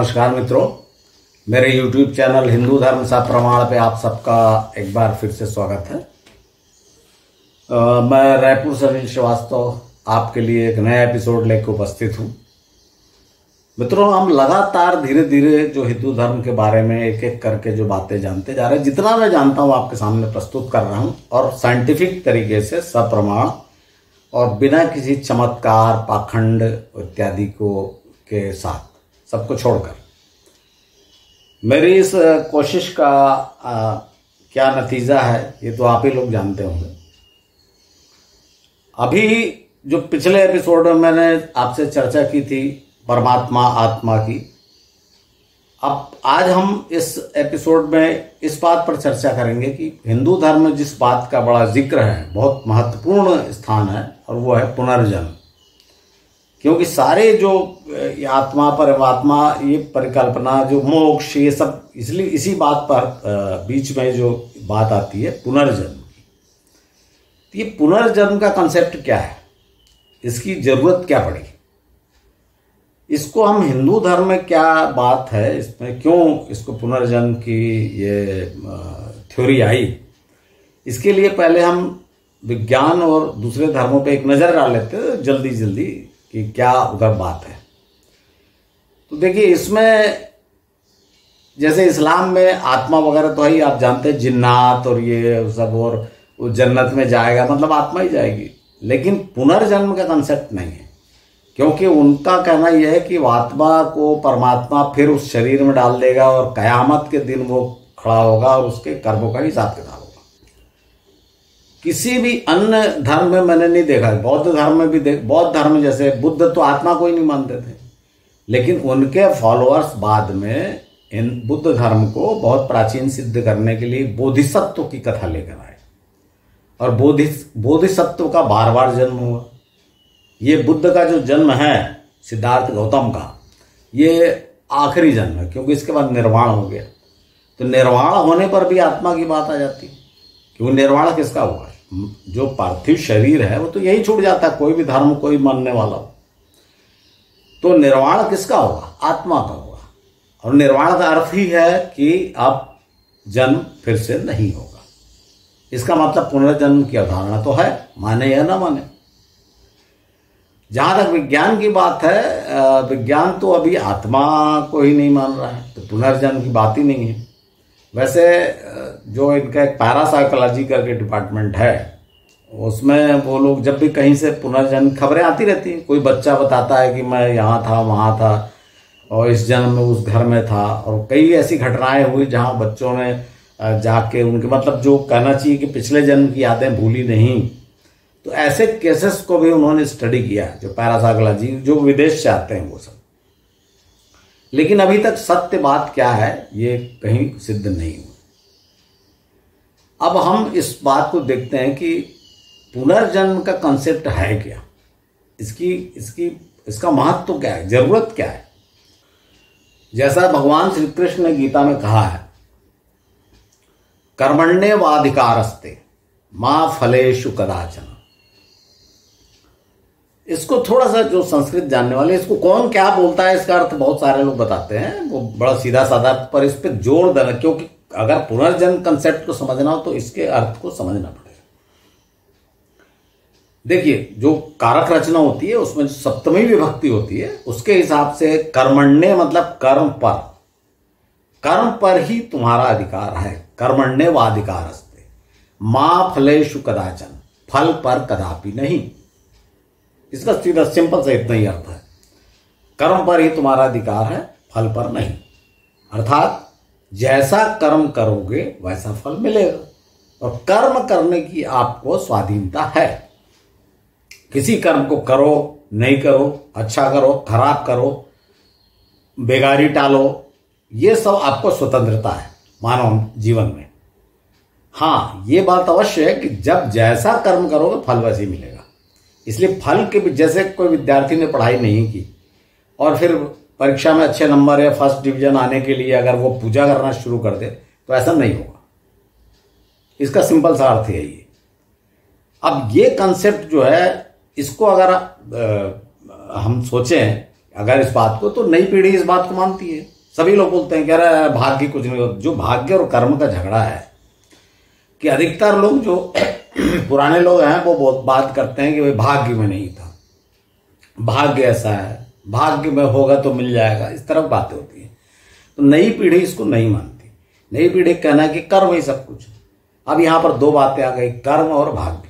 नमस्कार मित्रों, मेरे YouTube चैनल हिंदू धर्म सा प्रमाण पे आप सबका एक बार फिर से स्वागत है। मैं रायपुर से अनिल श्रीवास्तव आपके लिए एक नया एपिसोड लेकर उपस्थित हूँ। मित्रों, हम लगातार धीरे धीरे जो हिंदू धर्म के बारे में एक एक करके जो बातें जानते जा रहे हैं। जितना मैं जानता हूँ आपके सामने प्रस्तुत कर रहा हूँ और साइंटिफिक तरीके से सप्रमाण और बिना किसी चमत्कार पाखंड इत्यादि को के साथ सबको छोड़कर। मेरी इस कोशिश का क्या नतीजा है ये तो आप ही लोग जानते होंगे। अभी जो पिछले एपिसोड में मैंने आपसे चर्चा की थी परमात्मा आत्मा की, अब आज हम इस एपिसोड में इस बात पर चर्चा करेंगे कि हिंदू धर्म में जिस बात का बड़ा जिक्र है, बहुत महत्वपूर्ण स्थान है, और वो है पुनर्जन्म। क्योंकि सारे जो आत्मा परमात्मा ये परिकल्पना जो मोक्ष ये सब इसलिए इसी बात पर बीच में जो बात आती है पुनर्जन्म की। तो ये पुनर्जन्म का कंसेप्ट क्या है, इसकी जरूरत क्या पड़ी, इसको हम हिंदू धर्म में क्या बात है, इसमें क्यों इसको पुनर्जन्म की ये थ्योरी आई, इसके लिए पहले हम विज्ञान और दूसरे धर्मों पे एक नजर डाल लेते हैं जल्दी कि क्या उधर बात है। तो देखिए, इसमें जैसे इस्लाम में आत्मा वगैरह तो है ही, आप जानते हैं, जिन्नात और ये सब, और वो जन्नत में जाएगा मतलब आत्मा ही जाएगी। लेकिन पुनर्जन्म का कंसेप्ट नहीं है, क्योंकि उनका कहना यह है कि आत्मा को परमात्मा फिर उस शरीर में डाल देगा और कयामत के दिन वो खड़ा होगा और उसके कर्मों का हिसाब किताब होगा। किसी भी अन्य धर्म में मैंने नहीं देखा, बौद्ध धर्म में भी बौद्ध धर्म जैसे बुद्ध तो आत्मा को ही नहीं मानते थे, लेकिन उनके फॉलोअर्स बाद में इन बुद्ध धर्म को बहुत प्राचीन सिद्ध करने के लिए बोधिसत्व की कथा लेकर आए, और बोधिसत्व का बार जन्म हुआ। ये बुद्ध का जो जन्म है सिद्धार्थ गौतम का, ये आखिरी जन्म है, क्योंकि इसके बाद निर्वाण हो गया। तो निर्वाण होने पर भी आत्मा की बात आ जाती है, क्योंकि निर्वाण किसका हुआ, जो पार्थिव शरीर है वो तो यही छूट जाता है, कोई भी धर्म कोई मानने वाला हो। तो निर्वाण किसका होगा, आत्मा का होगा। और निर्वाण का अर्थ ही है कि अब जन्म फिर से नहीं होगा। इसका मतलब पुनर्जन्म की अवधारणा तो है, माने या ना माने। जहां तक विज्ञान की बात है, विज्ञान तो अभी आत्मा को ही नहीं मान रहा है, तो पुनर्जन्म की बात ही नहीं है। वैसे जो इनका एक पैरासाइकोलॉजी करके डिपार्टमेंट है, उसमें वो लोग जब भी कहीं से पुनर्जन्म खबरें आती रहती हैं, कोई बच्चा बताता है कि मैं यहाँ था वहाँ था और इस जन्म में उस घर में था, और कई ऐसी घटनाएं हुई जहाँ बच्चों ने जाके उनके मतलब जो कहना चाहिए कि पिछले जन्म की यादें भूली नहीं। तो ऐसे केसेस को भी उन्होंने स्टडी किया, जो पैरासाइकोलॉजी जो विदेश से आते हैं वो सब। लेकिन अभी तक सत्य बात क्या है ये कहीं सिद्ध नहीं हुआ। अब हम इस बात को देखते हैं कि पुनर्जन्म का कंसेप्ट है क्या, इसका महत्व क्या है, जरूरत क्या है। जैसा भगवान श्री कृष्ण ने गीता में कहा है, कर्मण्येवाधिकारस्ते मा फलेषु कदाचन। इसको थोड़ा सा जो संस्कृत जानने वाले, इसको कौन क्या बोलता है इसका अर्थ बहुत सारे लोग बताते हैं, वो बड़ा सीधा साधा, पर इस पे जोर देना, क्योंकि अगर पुनर्जन्म कंसेप्ट को समझना हो तो इसके अर्थ को समझना पड़ेगा। देखिए, जो कारक रचना होती है उसमें जो सप्तमी विभक्ति होती है, उसके हिसाब से कर्मण्य मतलब कर्म पर ही तुम्हारा अधिकार है। कर्मण्येवाधिकारस्ते मा फलेषु कदाचन, फल पर कदापि नहीं। इसका सीधा सिंपल से इतना ही अर्थ है, कर्म पर ही तुम्हारा अधिकार है, फल पर नहीं। अर्थात जैसा कर्म करोगे वैसा फल मिलेगा, और कर्म करने की आपको स्वाधीनता है। किसी कर्म को करो नहीं करो, अच्छा करो खराब करो, बेगारी टालो, ये सब आपको स्वतंत्रता है मानव जीवन में। हाँ, ये बात अवश्य है कि जब जैसा कर्म करोगे फल वैसे ही मिलेगा। इसलिए फल के, जैसे कोई विद्यार्थी ने पढ़ाई नहीं की और फिर परीक्षा में अच्छे नंबर या फर्स्ट डिवीजन आने के लिए अगर वो पूजा करना शुरू कर दे तो ऐसा नहीं होगा। इसका सिंपल सा अर्थ यही है। अब ये कंसेप्ट जो है, इसको अगर हम सोचें अगर इस बात को, तो नई पीढ़ी इस बात को मानती है। सभी लोग बोलते हैं, कह रहा है भाग्य कुछ नहीं होता। जो भाग्य और कर्म का झगड़ा है कि अधिकतर लोग जो पुराने लोग हैं वो बहुत बात करते हैं कि भाई भाग्य में नहीं था, भाग्य ऐसा है, भाग्य में होगा तो मिल जाएगा, इस तरह बातें होती हैं। तो नई पीढ़ी इसको नहीं मानती। नई पीढ़ी कहना है कि कर्म ही सब कुछ है। अब यहां पर दो बातें आ गई, कर्म और भाग्य।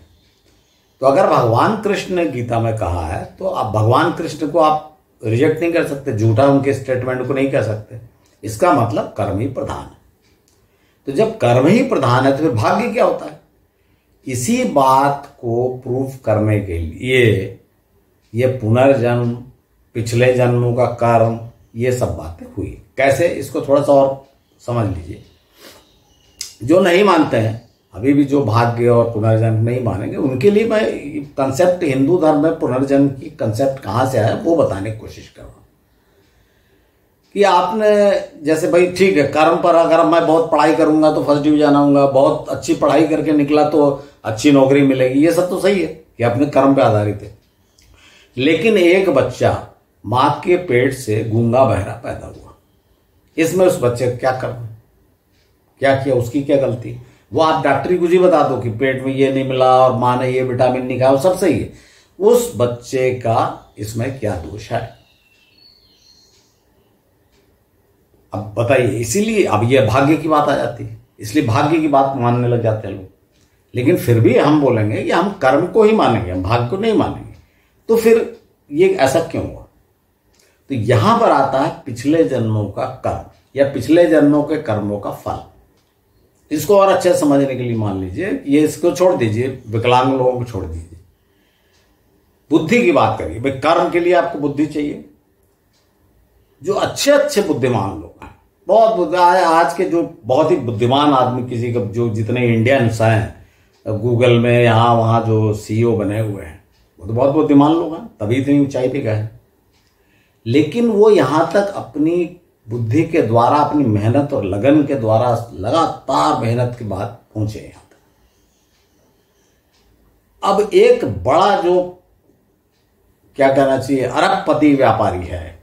तो अगर भगवान कृष्ण ने गीता में कहा है तो अब भगवान कृष्ण को आप रिजेक्ट नहीं कर सकते, झूठा उनके स्टेटमेंट को नहीं कह सकते। इसका मतलब कर्म ही प्रधान है। तो जब कर्म ही प्रधान है तो फिर भाग्य क्या होता है? इसी बात को प्रूफ करने के लिए ये पुनर्जन्म, पिछले जन्मों का कर्म, ये सब बातें हुई। कैसे, इसको थोड़ा सा और समझ लीजिए। जो नहीं मानते हैं अभी भी, जो भाग्य और पुनर्जन्म नहीं मानेंगे, उनके लिए मैं कंसेप्ट, हिंदू धर्म में पुनर्जन्म की कंसेप्ट कहाँ से आया वो बताने की कोशिश कर रहा हूँ। कि आपने जैसे भाई ठीक है, कर्म पर अगर मैं बहुत पढ़ाई करूंगा तो फर्स्ट डिवीजन आऊंगा, बहुत अच्छी पढ़ाई करके निकला तो अच्छी नौकरी मिलेगी, ये सब तो सही है कि अपने कर्म पे आधारित है। लेकिन एक बच्चा मां के पेट से गूंगा बहरा पैदा हुआ, इसमें उस बच्चे का क्या कर्म, क्या किया, उसकी क्या गलती? वो आप डॉक्टरी कुछ ही बता दो कि पेट में ये नहीं मिला और माँ ने ये विटामिन नहीं खाया, वो सब सही है। उस बच्चे का इसमें क्या दोष है? अब बताइए। इसीलिए अब ये भाग्य की बात आ जाती है, इसलिए भाग्य की बात मानने लग जाते हैं लोग। लेकिन फिर भी हम बोलेंगे कि हम कर्म को ही मानेंगे, हम भाग्य को नहीं मानेंगे। तो फिर ये ऐसा क्यों हुआ? तो यहां पर आता है पिछले जन्मों का कर्म या पिछले जन्मों के कर्मों का फल। इसको और अच्छे समझने के लिए मान लीजिए, ये इसको छोड़ दीजिए, विकलांग लोगों को छोड़ दीजिए, बुद्धि की बात करिए। भाई कर्म के लिए आपको बुद्धि चाहिए। जो अच्छे अच्छे बुद्धिमान लोग हैं, बहुत आज के जो बहुत ही बुद्धिमान आदमी, किसी का जो जितने इंडियंस हैं गूगल में यहाँ वहाँ जो सीईओ बने हुए हैं, वो तो बहुत बुद्धिमान लोग हैं, तभी इतनी ऊंचाई पे गए। लेकिन वो यहाँ तक अपनी बुद्धि के द्वारा, अपनी मेहनत और लगन के द्वारा, लगातार मेहनत के बाद पहुंचे यहाँ तक। अब एक बड़ा जो क्या कहना चाहिए अरबपति व्यापारी है,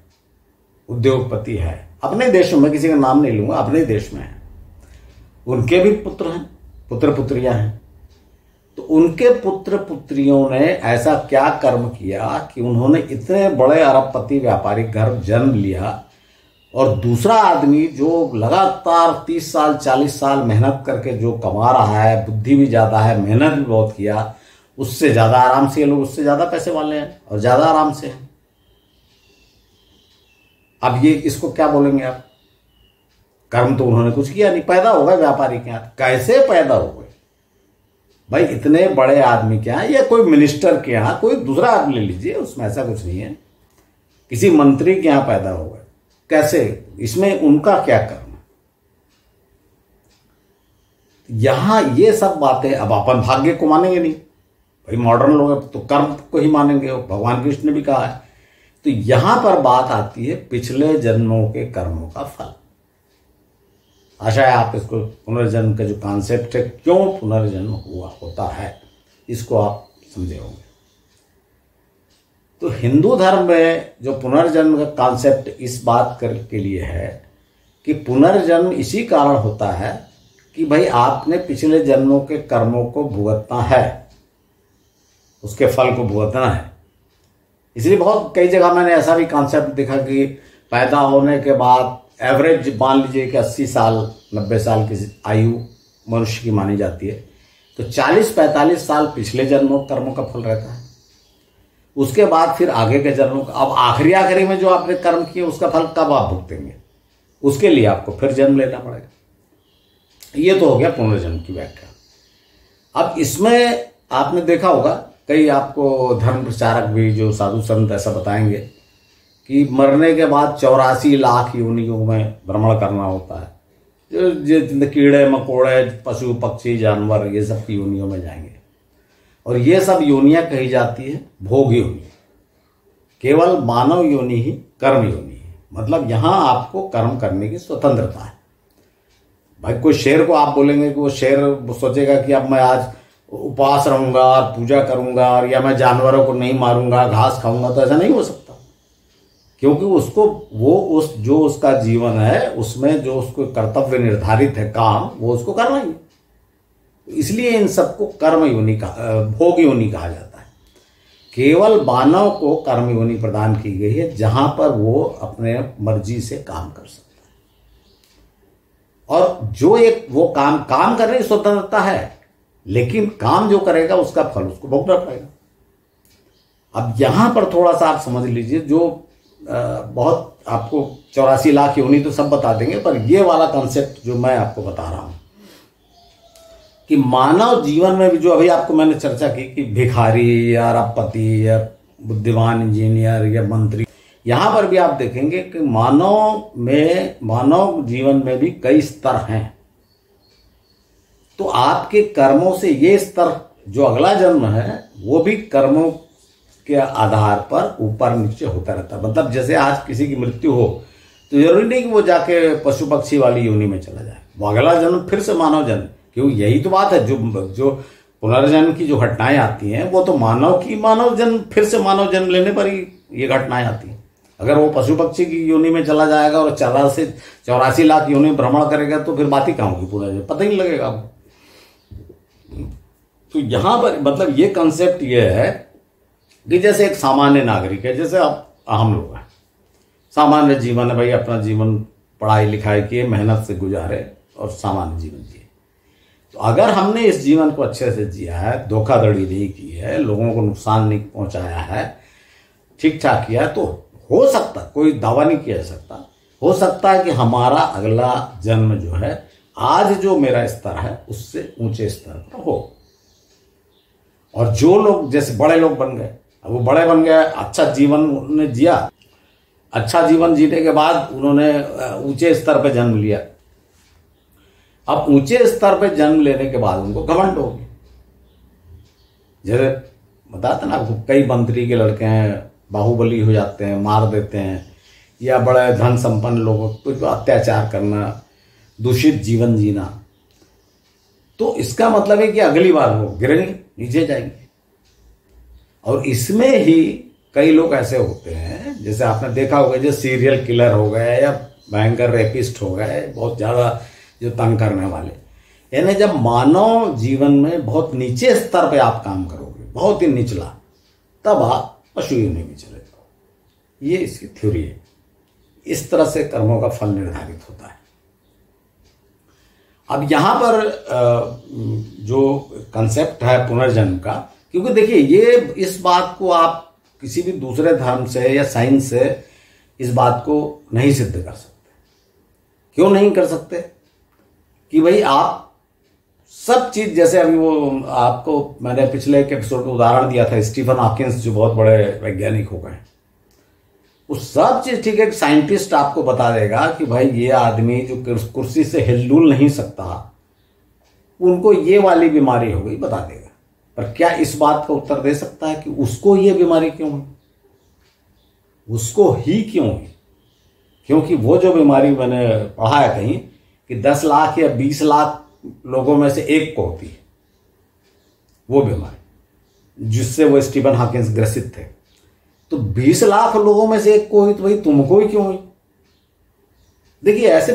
उद्योगपति है, अपने देश में, किसी का नाम नहीं लूंगा, अपने देश में है, उनके भी पुत्र हैं, पुत्र पुत्रियां हैं। तो उनके पुत्र पुत्रियों ने ऐसा क्या कर्म किया कि उन्होंने इतने बड़े अरबपति व्यापारी घर जन्म लिया, और दूसरा आदमी जो लगातार 30 साल 40 साल मेहनत करके जो कमा रहा है, बुद्धि भी ज्यादा है, मेहनत भी बहुत किया, उससे ज्यादा आराम से ये लोग, उससे ज्यादा पैसे वाले हैं और ज्यादा आराम से हैं। अब ये इसको क्या बोलेंगे आप? कर्म तो उन्होंने कुछ किया नहीं, पैदा हो गए व्यापारी के यहाँ। कैसे पैदा हो गए भाई? इतने बड़े आदमी के यहाँ या कोई मिनिस्टर के यहाँ, कोई दूसरा आदमी ले लीजिए, उसमें ऐसा कुछ नहीं है, किसी मंत्री के यहाँ पैदा हो गए, कैसे? इसमें उनका क्या कर्म? यहां ये सब बातें, अब अपन भाग्य को मानेंगे नहीं भाई, मॉडर्न लोग तो कर्म को ही मानेंगे, भगवान कृष्ण ने भी कहा है। तो यहां पर बात आती है पिछले जन्मों के कर्मों का फल। आशा है आप इसको, पुनर्जन्म का जो कॉन्सेप्ट है, क्यों पुनर्जन्म हुआ होता है, इसको आप समझे होंगे। तो हिंदू धर्म में जो पुनर्जन्म का कॉन्सेप्ट इस बात के लिए है कि पुनर्जन्म इसी कारण होता है कि भाई आपने पिछले जन्मों के कर्मों को भुगतना है, उसके फल को भुगतना है। इसलिए बहुत कई जगह मैंने ऐसा भी कॉन्सेप्ट देखा कि पैदा होने के बाद एवरेज मान लीजिए कि 80 साल 90 साल की आयु मनुष्य की मानी जाती है, तो 40-45 साल पिछले जन्मों कर्मों का फल रहता है। उसके बाद फिर आगे के जन्मों का, अब आखिरी में जो आपने कर्म किए उसका फल कब आप भुगतेंगे, उसके लिए आपको फिर जन्म लेना पड़ेगा। ये तो हो गया पुनर्जन्म की व्याख्या। अब इसमें आपने देखा होगा, कई आपको धर्म प्रचारक भी, जो साधु संत, ऐसा बताएंगे कि मरने के बाद 84 लाख योनियों में भ्रमण करना होता है। जो कीड़े मकोड़े, पशु पक्षी जानवर, ये सब की योनियों में जाएंगे, और ये सब योनियां कही जाती है भोग योनि। केवल मानव योनि ही कर्म योनि है। मतलब यहां आपको कर्म करने की स्वतंत्रता है। भाई कोई शेर को आप बोलेंगे कि वो शेर सोचेगा कि अब मैं आज उपवास रहूंगा और पूजा करूंगा, और या मैं जानवरों को नहीं मारूंगा, घास खाऊंगा, तो ऐसा नहीं हो सकता। क्योंकि उसको वो उस जो उसका जीवन है उसमें जो उसको कर्तव्य निर्धारित है काम, वो उसको करना ही है। इसलिए इन सबको कर्म योनि भोग योनि कहा जाता है। केवल मानव को कर्म योनि प्रदान की गई है जहां पर वो अपने मर्जी से काम कर सकता है, और जो एक वो काम करने की स्वतंत्रता है, लेकिन काम जो करेगा उसका फल उसको भोगना पड़ेगा। अब यहां पर थोड़ा सा आप समझ लीजिए, जो बहुत आपको 84 लाख योनि तो सब बता देंगे, पर ये वाला कॉन्सेप्ट जो मैं आपको बता रहा हूं कि मानव जीवन में भी जो अभी आपको मैंने चर्चा की कि भिखारी या अरबपति या बुद्धिमान इंजीनियर या मंत्री, यहां पर भी आप देखेंगे कि मानव जीवन में भी कई स्तर हैं। तो आपके कर्मों से ये स्तर जो अगला जन्म है वो भी कर्मों के आधार पर ऊपर नीचे होता रहता है। मतलब जैसे आज किसी की मृत्यु हो तो जरूरी नहीं कि वो जाके पशु पक्षी वाली योनि में चला जाए, वो अगला जन्म फिर से मानव जन्म, क्यों यही तो बात है। जो पुनर्जन्म की जो घटनाएं आती हैं वो तो मानव जन्म फिर से मानव जन्म लेने पर ही ये घटनाएं आती हैं। अगर वो पशु पक्षी की योनि में चला जाएगा और 84 लाख योनि भ्रमण करेगा तो फिर बात ही कहाँ होगी, पूरा पता ही नहीं लगेगा आपको। तो यहां पर मतलब ये कंसेप्ट ये है कि जैसे एक सामान्य नागरिक है, जैसे हम लोग हैं, सामान्य जीवन है भाई, अपना जीवन पढ़ाई लिखाई किए, मेहनत से गुजारे और सामान्य जीवन जिए। तो अगर हमने इस जीवन को अच्छे से जिया है, धोखाधड़ी नहीं की है, लोगों को नुकसान नहीं पहुंचाया है, ठीक ठाक किया है, तो हो सकता, कोई दावा नहीं किया जा सकता, हो सकता है कि हमारा अगला जन्म जो है आज जो मेरा स्तर है उससे ऊंचे स्तर पर हो। और जो लोग जैसे बड़े लोग बन गए, अब वो बड़े बन गए, अच्छा जीवन उन्होंने जिया, अच्छा जीवन जीने के बाद उन्होंने ऊंचे स्तर पर जन्म लिया। अब ऊंचे स्तर पर जन्म लेने के बाद उनको घमंड हो गया। जैसे बताते ना आपको, कई मंत्री के लड़के हैं, बाहुबली हो जाते हैं, मार देते हैं, या बड़े धन संपन्न लोगों पर अत्याचार करना, दूषित जीवन जीना। तो इसका मतलब है कि अगली बार वो गिरेंगे, नीचे जाएंगे। और इसमें ही कई लोग ऐसे होते हैं, जैसे आपने देखा होगा, जो सीरियल किलर हो गए या भयंकर रेपिस्ट हो गए, बहुत ज्यादा जो तंग करने वाले, यानी जब मानव जीवन में बहुत नीचे स्तर पे आप काम करोगे, बहुत ही निचला, तब आप पशु योनि में चले जाओ। ये इसकी थ्योरी है। इस तरह से कर्मों का फल निर्धारित होता है। अब यहां पर जो कंसेप्ट है पुनर्जन्म का, क्योंकि देखिए ये इस बात को आप किसी भी दूसरे धर्म से या साइंस से इस बात को नहीं सिद्ध कर सकते। क्यों नहीं कर सकते? कि भाई आप सब चीज, जैसे अभी वो आपको मैंने पिछले एक एपिसोड में उदाहरण दिया था, स्टीफन हॉकिंस जो बहुत बड़े वैज्ञानिक हो गए, वो सब चीज ठीक है, एक साइंटिस्ट आपको बता देगा कि भाई ये आदमी जो कुर्सी से हिलडुल नहीं सकता, उनको ये वाली बीमारी हो गई, बता देगा। पर क्या इस बात का उत्तर दे सकता है कि उसको ये बीमारी क्यों हुई, उसको ही क्यों हुई? क्योंकि वो जो बीमारी मैंने पढ़ा है कहीं कि 10 लाख या 20 लाख लोगों में से एक को होती है वो बीमारी, जिससे वो स्टीफन हॉकिंस ग्रसित थे। तो 20 लाख लोगों में से एक को हुई, तो भाई तुमको ही क्यों हुई? देखिए ऐसे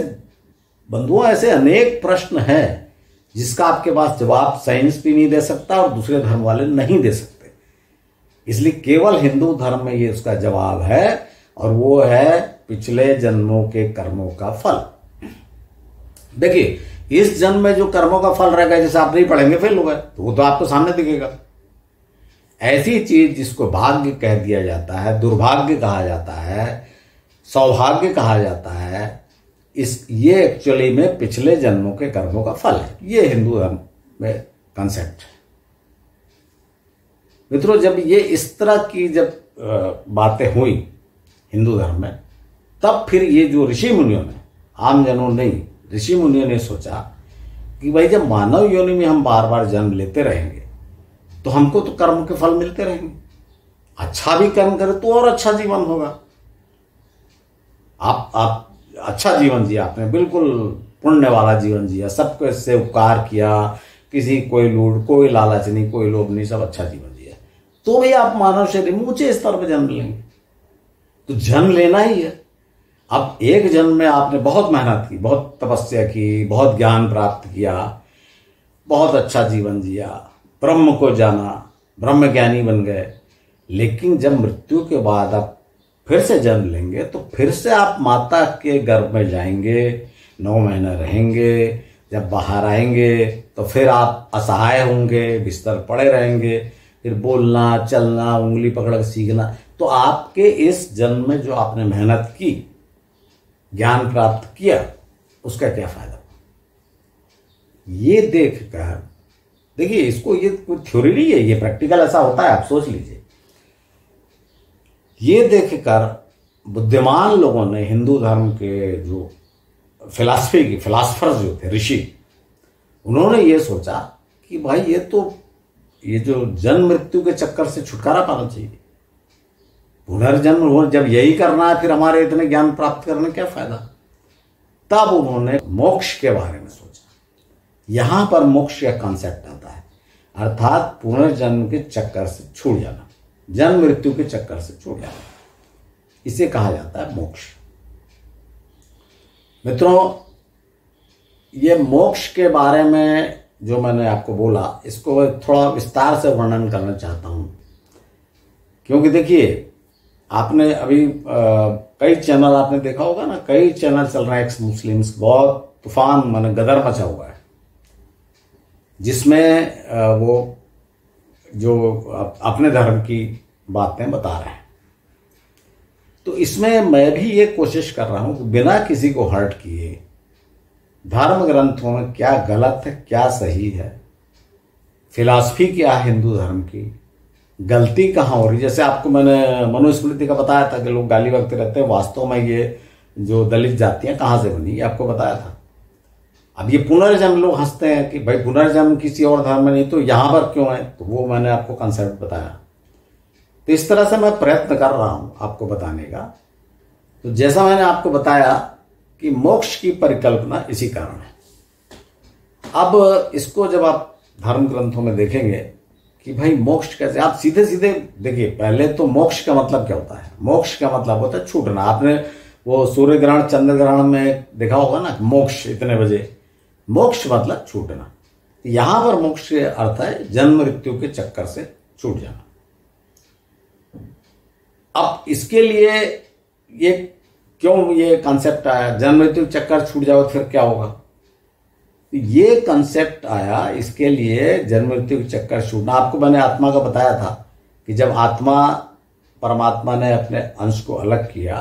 बंधुओं, ऐसे अनेक प्रश्न हैं जिसका आपके पास जवाब साइंस भी नहीं दे सकता और दूसरे धर्म वाले नहीं दे सकते। इसलिए केवल हिंदू धर्म में ये उसका जवाब है, और वो है पिछले जन्मों के कर्मों का फल। देखिए इस जन्म में जो कर्मों का फल रहेगा, जैसे आप नहीं पढ़ेंगे फेल हो गए, तो वो तो आपको सामने दिखेगा। ऐसी चीज जिसको भाग्य कह दिया जाता है, दुर्भाग्य कहा जाता है, सौभाग्य कहा जाता है, ये एक्चुअली में पिछले जन्मों के कर्मों का फल है। ये हिंदू धर्म में कंसेप्ट है। मित्रों, जब ये इस तरह की बातें हुई हिंदू धर्म में, तब फिर ये जो ऋषि मुनियों ने, आम जनों नहीं, ऋषि मुनियों ने सोचा कि भाई जब मानव योनि में हम बार बार जन्म लेते रहेंगे तो हमको तो कर्म के फल मिलते रहेंगे। अच्छा भी कर्म करें तो और अच्छा जीवन होगा। आप अच्छा जीवन जिया, आपने बिल्कुल पुण्य वाला जीवन जिया, सबको इससे उपकार किया, किसी कोई लूट, कोई लालच नहीं, कोई लोभ नहीं, सब अच्छा जीवन जिया, तो भी आप मानव शरीर में ऊंचे स्तर पर जन्म लेंगे। तो जन्म लेना ही है। अब एक जन्म में आपने बहुत मेहनत की, बहुत तपस्या की, बहुत ज्ञान प्राप्त किया, बहुत अच्छा जीवन जिया, ब्रह्म को जाना, ब्रह्म ज्ञानी बन गए, लेकिन जब मृत्यु के बाद आप फिर से जन्म लेंगे तो फिर से आप माता के गर्भ में जाएंगे, 9 महीने रहेंगे, जब बाहर आएंगे तो फिर आप असहाय होंगे, बिस्तर पड़े रहेंगे, फिर बोलना चलना, उंगली पकड़ के सीखना। तो आपके इस जन्म में जो आपने मेहनत की, ज्ञान प्राप्त किया, उसका क्या फायदा? ये देखकर देखिए, इसको ये कोई थ्योरी नहीं है, ये प्रैक्टिकल ऐसा होता है, आप सोच लीजिए। ये देखकर बुद्धिमान लोगों ने, हिंदू धर्म के जो फिलासफर्स जो थे, ऋषि, उन्होंने ये सोचा कि भाई ये जो जन्म मृत्यु के चक्कर से छुटकारा पाना चाहिए, पुनर्जन्म हो, जब यही करना है फिर हमारे इतने ज्ञान प्राप्त करने क्या फायदा? तब उन्होंने मोक्ष के बारे में सोचा। यहां पर मोक्ष का कॉन्सेप्ट आता है, अर्थात पुनर्जन्म के चक्कर से छूट जाना, जन्म मृत्यु के चक्कर से छूट जाना, इसे कहा जाता है मोक्ष। मित्रों, ये मोक्ष के बारे में जो मैंने आपको बोला, इसको थोड़ा विस्तार से वर्णन करना चाहता हूं, क्योंकि देखिए, आपने अभी कई चैनल आपने देखा होगा ना, कई चैनल चल रहे हैं एक्स मुस्लिम्स, बहुत तूफान माने गदर मचा हुआ है, जिसमें वो जो अपने धर्म की बातें बता रहे हैं। तो इसमें मैं भी ये कोशिश कर रहा हूं कि बिना किसी को हर्ट किए धर्म ग्रंथों में क्या गलत है, क्या सही है, फिलॉसफी क्या है हिंदू धर्म की, गलती कहाँ हो रही। जैसे आपको मैंने मनुस्मृति का बताया था कि लोग गाली बकते रहते हैं, वास्तव में ये जो दलित जातियां कहाँ से बनी, ये आपको बताया था। अब ये पुनर्जन्म, लोग हंसते हैं कि भाई पुनर्जन्म किसी और धर्म में नहीं तो यहां पर क्यों है, तो वो मैंने आपको कंसेप्ट बताया। तो इस तरह से मैं प्रयत्न कर रहा हूं आपको बताने का। तो जैसा मैंने आपको बताया कि मोक्ष की परिकल्पना इसी कारण है। अब इसको जब आप धर्म ग्रंथों में देखेंगे कि भाई मोक्ष कैसे, आप सीधे सीधे देखिए, पहले तो मोक्ष का मतलब क्या होता है? मोक्ष का मतलब होता है छूटना। आपने वो सूर्य ग्रहण, चंद्र ग्रहण में देखा होगा ना, मोक्ष इतने बजे, मोक्ष मतलब छूटना। यहां पर मोक्ष के अर्थ है जन्म मृत्यु के चक्कर से छूट जाना। अब इसके लिए ये क्यों ये कॉन्सेप्ट आया, जन्म मृत्यु चक्कर छूट जाओ फिर क्या होगा? ये कॉन्सेप्ट आया इसके लिए, जन्म मृत्यु के चक्कर छूटना। आपको मैंने आत्मा का बताया था कि जब आत्मा, परमात्मा ने अपने अंश को अलग किया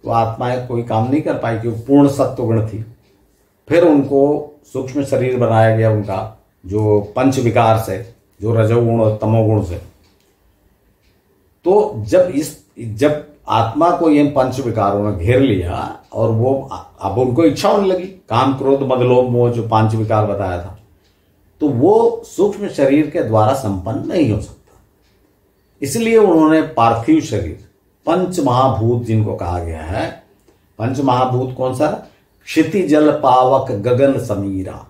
तो आत्माएं कोई काम नहीं कर पाई, क्योंकि पूर्ण सत्वगुण थी। फिर उनको सूक्ष्म शरीर बनाया गया, उनका जो पंच विकार से, जो रजोगुण और तमोगुण से। तो जब आत्मा को ये पंच विकारों ने घेर लिया और वो अब उनको इच्छा होने लगी, काम क्रोध मद लोभ मोह, जो 5 विकार बताया था, तो वो सूक्ष्म शरीर के द्वारा संपन्न नहीं हो सकता। इसलिए उन्होंने पार्थिव शरीर, पंच महाभूत जिनको कहा गया है, पंच महाभूत कौन सा? क्षिति जल पावक गगन समीरा,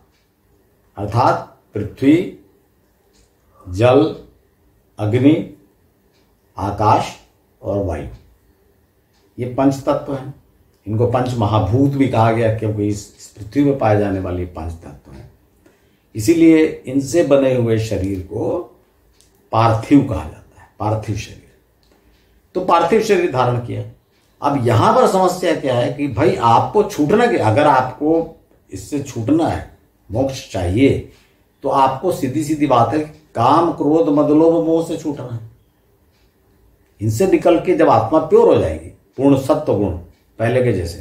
अर्थात पृथ्वी, जल, अग्नि, आकाश और वायु, ये पंच तत्व हैं। इनको पंच महाभूत भी कहा गया क्योंकि इस पृथ्वी में पाए जाने वाले 5 तत्व हैं। इसीलिए इनसे बने हुए शरीर को पार्थिव कहा जाता है, पार्थिव शरीर। तो पार्थिव शरीर धारण किया। अब यहां पर समस्या क्या है कि भाई आपको छूटना, कि अगर आपको इससे छूटना है, मोक्ष चाहिए, तो आपको सीधी सीधी बात है, काम क्रोध मद लोभ मोह से छूटना है। इनसे निकल के जब आत्मा प्योर हो जाएगी, पूर्ण सत्व गुण पहले के जैसे,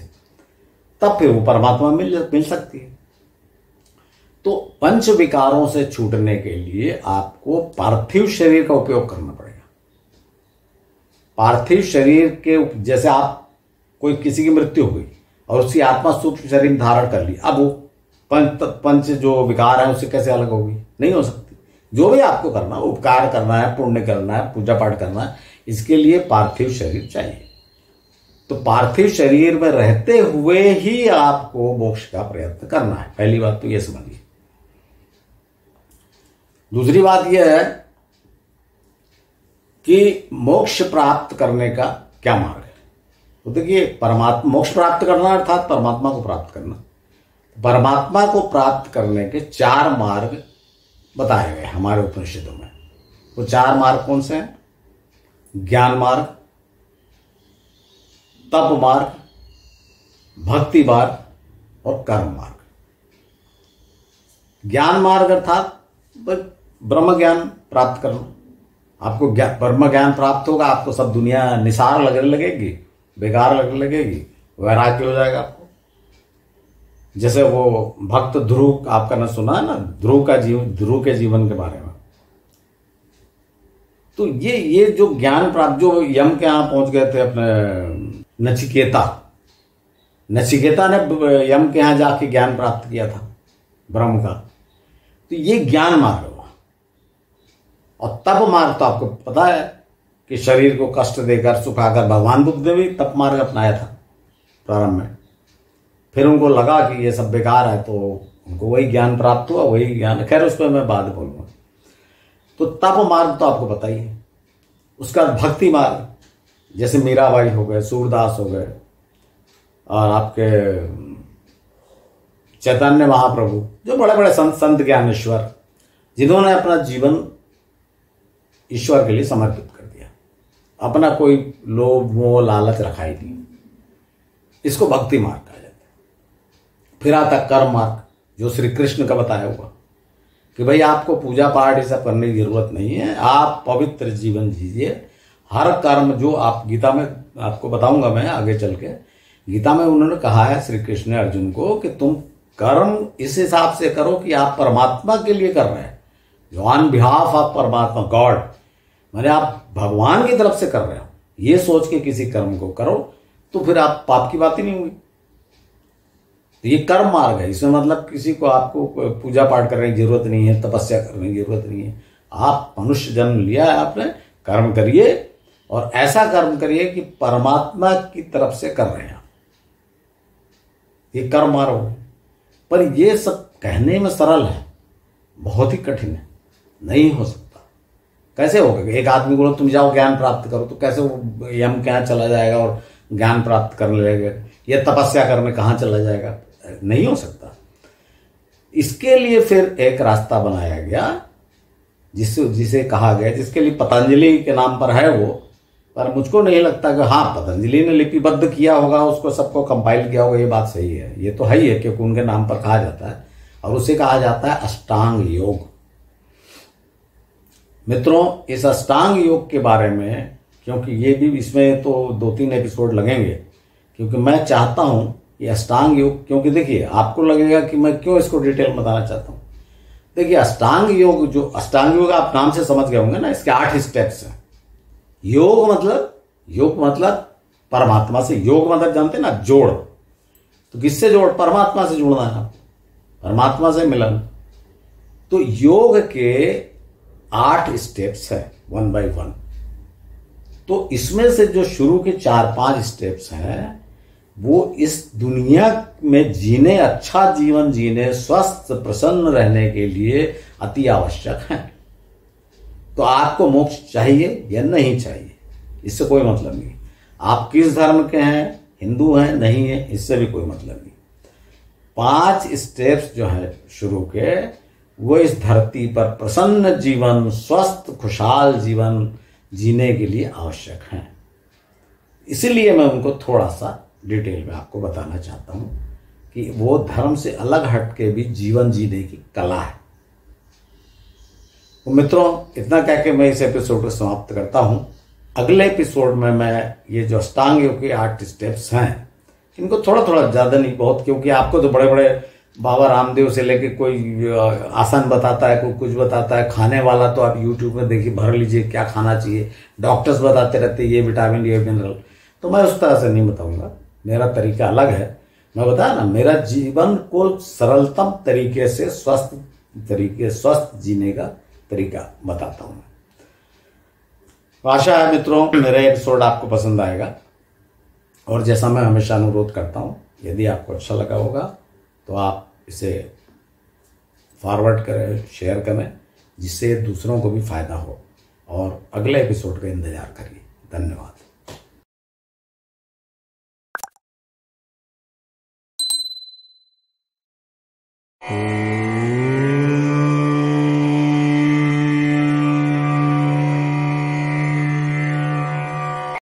तब फिर वो परमात्मा मिल सकती है। तो पंच विकारों से छूटने के लिए आपको पार्थिव शरीर का उपयोग करना पड़ेगा। पार्थिव शरीर के जैसे आप किसी की मृत्यु हुई और उसकी आत्मा सूक्ष्म शरीर धारण कर ली, अब वो पंच जो विकार है उससे कैसे अलग होगी? नहीं हो सकती। जो भी आपको करना, उपकार करना है, पुण्य करना है, पूजा पाठ करना है, इसके लिए पार्थिव शरीर चाहिए। तो पार्थिव शरीर में रहते हुए ही आपको मोक्ष का प्रयत्न करना है। पहली बात तो यह समझिए। दूसरी बात यह है कि मोक्ष प्राप्त करने का क्या मार्ग है। तो देखिए, परमात्मा मोक्ष प्राप्त करना अर्थात परमात्मा को प्राप्त करना। परमात्मा को प्राप्त करने के 4 मार्ग बताए गए हमारे उपनिषदों में। वो 4 मार्ग कौन से हैं? ज्ञान मार्ग, तप मार्ग, भक्ति मार्ग और कर्म मार्ग। ज्ञान मार्ग अर्थात ब्रह्म ज्ञान प्राप्त करना। आपको ब्रह्म ज्ञान प्राप्त होगा, आपको सब दुनिया निसार लगने लगेगी, बेकार लगने लगेगी, वैराग्य हो जाएगा आपको। जैसे वो भक्त ध्रुव, आपका न सुना है ना, ध्रुव के जीवन के बारे में। तो ये जो ज्ञान प्राप्त, जो यम के यहां पहुंच गए थे अपने नचिकेता ने यम के यहां जाके ज्ञान प्राप्त किया था ब्रह्म का। तो ये ज्ञान मार्ग हुआ। और तप मार्ग तो आपको पता है कि शरीर को कष्ट देकर सुखाकर भगवान बुद्ध ने भी तप मार्ग अपनाया था प्रारंभ में। फिर उनको लगा कि ये सब बेकार है, तो उनको वही ज्ञान प्राप्त हुआ, वही ज्ञान। खैर उस पर मैं बाद बोलूंगा। तो तप मार्ग तो आपको पता ही है। उसका भक्ति मार्ग, जैसे मीराबाई हो गए, सूरदास हो गए, और आपके चैतन्य महाप्रभु, जो बड़े बड़े संत ज्ञानेश्वर, जिन्होंने अपना जीवन ईश्वर के लिए समर्पित कर दिया, अपना कोई लोभ मोह लालच रखा ही नहीं। इसको भक्ति मार्ग कहा जाता है। फिर आता कर्म मार्ग, जो श्री कृष्ण का बताया हुआ कि भाई आपको पूजा पाठ ये सब करने की जरूरत नहीं है, आप पवित्र जीवन जीजिए। हर कर्म जो आप, गीता में आपको बताऊंगा मैं आगे चल के, गीता में उन्होंने कहा है श्री कृष्ण ने अर्जुन को कि तुम कर्म इस हिसाब से करो कि आप परमात्मा के लिए कर रहे हैं, जो ऑन बिहाफ ऑफ परमात्मा गॉड, माने आप भगवान की तरफ से कर रहे हो, ये सोच के किसी कर्म को करो, तो फिर आप पाप की बात ही नहीं हुई। तो ये कर्म मार्ग है। इसमें मतलब किसी को आपको पूजा पाठ करने की जरूरत नहीं है, तपस्या करने की जरूरत नहीं है। आप मनुष्य जन्म लिया है आपने, कर्म करिए, और ऐसा कर्म करिए कि परमात्मा की तरफ से कर रहे हैं आप। ये कर्म मार्ग हो। पर ये सब कहने में सरल है, बहुत ही कठिन है, नहीं हो सकता। कैसे होगा? एक आदमी बोलो तुम जाओ ज्ञान प्राप्त करो, तो कैसे वो यम कहाँ चला जाएगा और ज्ञान प्राप्त करने लगेगा? या तपस्या करने कहाँ चला जाएगा? नहीं हो सकता। इसके लिए फिर एक रास्ता बनाया गया, जिसे कहा गया, जिसके लिए पतंजलि के नाम पर है वो, पर मुझको नहीं लगता कि हाँ पतंजलि ने लिपिबद्ध किया होगा, उसको सबको कंपाइल किया होगा, ये बात सही है। ये तो है ही है, क्योंकि उनके नाम पर कहा जाता है, और उसे कहा जाता है अष्टांग योग। मित्रों, इस अष्टांग योग के बारे में, क्योंकि ये भी, इसमें तो 2-3 एपिसोड लगेंगे, क्योंकि मैं चाहता हूं कि अष्टांग योग, क्योंकि देखिए आपको लगेगा कि मैं क्यों इसको डिटेल बताना चाहता हूं। देखिए अष्टांग योग आप नाम से समझ गए होंगे ना, इसके 8 स्टेप्स हैं। योग मतलब परमात्मा से, योग मतलब जानते हैं ना, जोड़। तो किससे जोड़? परमात्मा से जुड़ना है, परमात्मा से मिलन। तो योग के 8 स्टेप्स है, 1 by 1। तो इसमें से जो शुरू के 4-5 स्टेप्स हैं, वो इस दुनिया में जीने, अच्छा जीवन जीने, स्वस्थ प्रसन्न रहने के लिए अति आवश्यक है। तो आपको मोक्ष चाहिए या नहीं चाहिए, इससे कोई मतलब नहीं। आप किस धर्म के हैं, हिंदू हैं नहीं है, इससे भी कोई मतलब नहीं। 5 स्टेप्स जो है शुरू के, वो इस धरती पर प्रसन्न जीवन, स्वस्थ खुशहाल जीवन जीने के लिए आवश्यक हैं। इसलिए मैं उनको थोड़ा सा डिटेल में आपको बताना चाहता हूं कि वो धर्म से अलग हटके भी जीवन जीने की कला है। तो मित्रों, इतना कह के मैं इस एपिसोड को समाप्त करता हूं। अगले एपिसोड में मैं ये जो अष्टांग योग के 8 स्टेप्स हैं, इनको थोड़ा थोड़ा, ज्यादा नहीं बहुत, क्योंकि आपको तो बड़े बड़े बाबा रामदेव से लेके कोई आसन बताता है, कोई कुछ बताता है। खाने वाला तो आप यूट्यूब में देखिए, भर लीजिए क्या खाना चाहिए, डॉक्टर्स बताते रहते हैं ये विटामिन ये मिनरल। तो मैं उस तरह से नहीं बताऊंगा, मेरा तरीका अलग है। मैं बताया ना, मेरा जीवन को सरलतम तरीके से स्वस्थ जीने का तरीका बताता हूं। आशा है मित्रों मेरा एपिसोड आपको पसंद आएगा, और जैसा मैं हमेशा अनुरोध करता हूं, यदि आपको अच्छा लगा होगा तो आप इसे फॉरवर्ड करें, शेयर करें, जिससे दूसरों को भी फायदा हो, और अगले एपिसोड का इंतजार करिए। धन्यवाद। ओम।